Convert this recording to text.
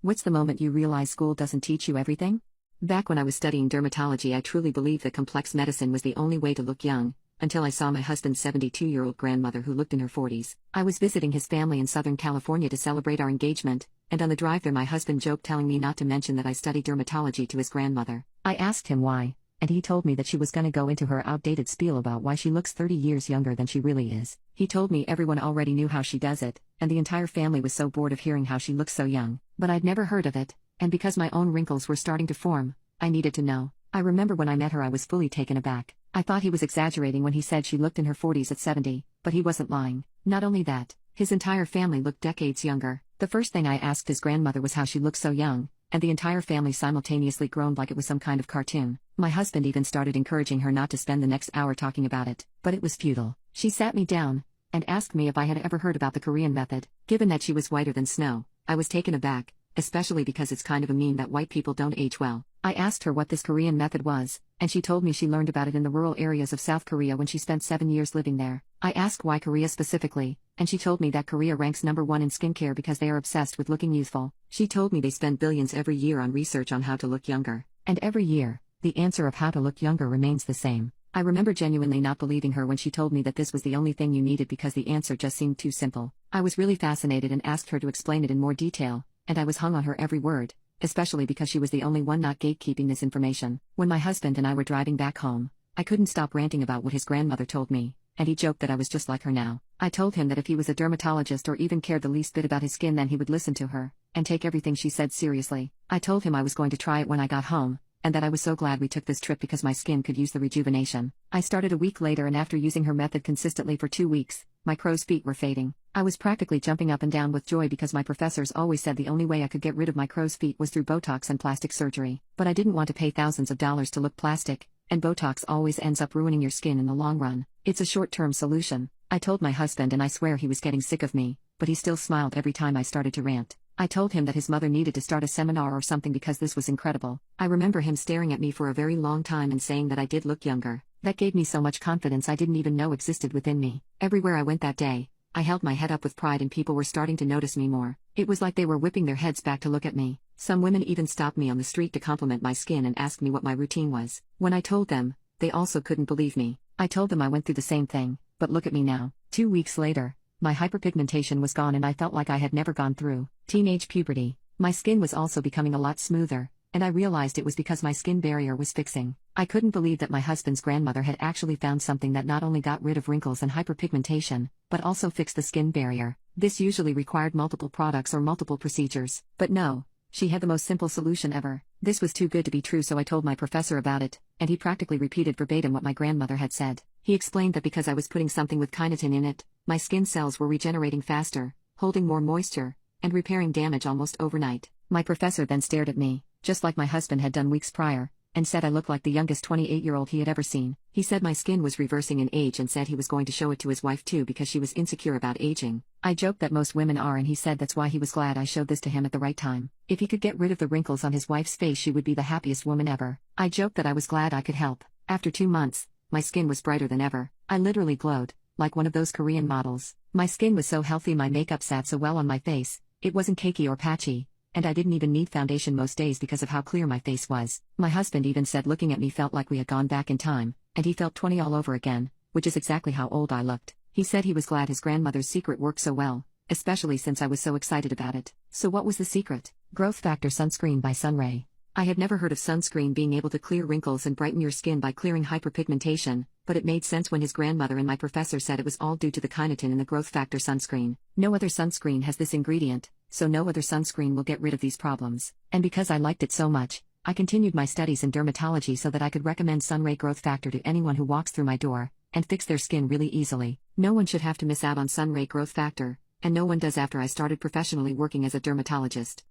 What's the moment you realize school doesn't teach you everything? Back when I was studying dermatology, I truly believed that complex medicine was the only way to look young, until I saw my husband's 72-year-old grandmother who looked in her 40s. I was visiting his family in Southern California to celebrate our engagement, and on the drive there my husband joked telling me not to mention that I studied dermatology to his grandmother. I asked him why, and he told me that she was gonna go into her outdated spiel about why she looks 30 years younger than she really is. He told me everyone already knew how she does it, and the entire family was so bored of hearing how she looks so young. But I'd never heard of it, and because my own wrinkles were starting to form, I needed to know. I remember when I met her I was fully taken aback. I thought he was exaggerating when he said she looked in her 40s at 70, but he wasn't lying. Not only that, his entire family looked decades younger. The first thing I asked his grandmother was how she looked so young, and the entire family simultaneously groaned like it was some kind of cartoon. My husband even started encouraging her not to spend the next hour talking about it, but it was futile. She sat me down and asked me if I had ever heard about the Korean method. Given that she was whiter than snow, I was taken aback, especially because it's kind of a meme that white people don't age well. I asked her what this Korean method was, and she told me she learned about it in the rural areas of South Korea when she spent 7 years living there. I asked why Korea specifically, and she told me that Korea ranks #1 in skincare because they are obsessed with looking youthful. She told me they spend billions every year on research on how to look younger. And every year, the answer of how to look younger remains the same. I remember genuinely not believing her when she told me that this was the only thing you needed because the answer just seemed too simple. I was really fascinated and asked her to explain it in more detail, and I was hung on her every word, especially because she was the only one not gatekeeping this information. When my husband and I were driving back home, I couldn't stop ranting about what his grandmother told me, and he joked that I was just like her now. I told him that if he was a dermatologist or even cared the least bit about his skin, then he would listen to her and take everything she said seriously. I told him I was going to try it when I got home, and that I was so glad we took this trip because my skin could use the rejuvenation. I started a week later, and after using her method consistently for 2 weeks, my crow's feet were fading. I was practically jumping up and down with joy because my professors always said the only way I could get rid of my crow's feet was through Botox and plastic surgery. But I didn't want to pay thousands of dollars to look plastic, and Botox always ends up ruining your skin in the long run. It's a short-term solution. I told my husband, and I swear he was getting sick of me, but he still smiled every time I started to rant. I told him that his mother needed to start a seminar or something because this was incredible. I remember him staring at me for a very long time and saying that I did look younger. That gave me so much confidence I didn't even know existed within me. Everywhere I went that day, I held my head up with pride, and people were starting to notice me more. It was like they were whipping their heads back to look at me. Some women even stopped me on the street to compliment my skin and asked me what my routine was. When I told them, they also couldn't believe me. I told them I went through the same thing, but look at me now. 2 weeks later, my hyperpigmentation was gone and I felt like I had never gone through teenage puberty. My skin was also becoming a lot smoother, and I realized it was because my skin barrier was fixing. I couldn't believe that my husband's grandmother had actually found something that not only got rid of wrinkles and hyperpigmentation, but also fixed the skin barrier. This usually required multiple products or multiple procedures. But no, she had the most simple solution ever. This was too good to be true, so I told my professor about it, and he practically repeated verbatim what my grandmother had said. He explained that because I was putting something with kynotin in it, my skin cells were regenerating faster, holding more moisture, and repairing damage almost overnight. My professor then stared at me, just like my husband had done weeks prior, and said I looked like the youngest 28-year-old he had ever seen. He said my skin was reversing in age and said he was going to show it to his wife too because she was insecure about aging. I joked that most women are, and he said that's why he was glad I showed this to him at the right time. If he could get rid of the wrinkles on his wife's face, she would be the happiest woman ever. I joked that I was glad I could help. After 2 months, my skin was brighter than ever. I literally glowed, like one of those Korean models. My skin was so healthy, my makeup sat so well on my face, it wasn't cakey or patchy, and I didn't even need foundation most days because of how clear my face was. My husband even said looking at me felt like we had gone back in time, and he felt 20 all over again, which is exactly how old I looked. He said he was glad his grandmother's secret worked so well, especially since I was so excited about it. So what was the secret? Growth Factor Sunscreen by Sunray. I had never heard of sunscreen being able to clear wrinkles and brighten your skin by clearing hyperpigmentation, but it made sense when his grandmother and my professor said it was all due to the kynotin in the Growth Factor sunscreen. No other sunscreen has this ingredient, so no other sunscreen will get rid of these problems. And because I liked it so much, I continued my studies in dermatology so that I could recommend Sunray Growth Factor to anyone who walks through my door, and fix their skin really easily. No one should have to miss out on Sunray Growth Factor, and no one does after I started professionally working as a dermatologist.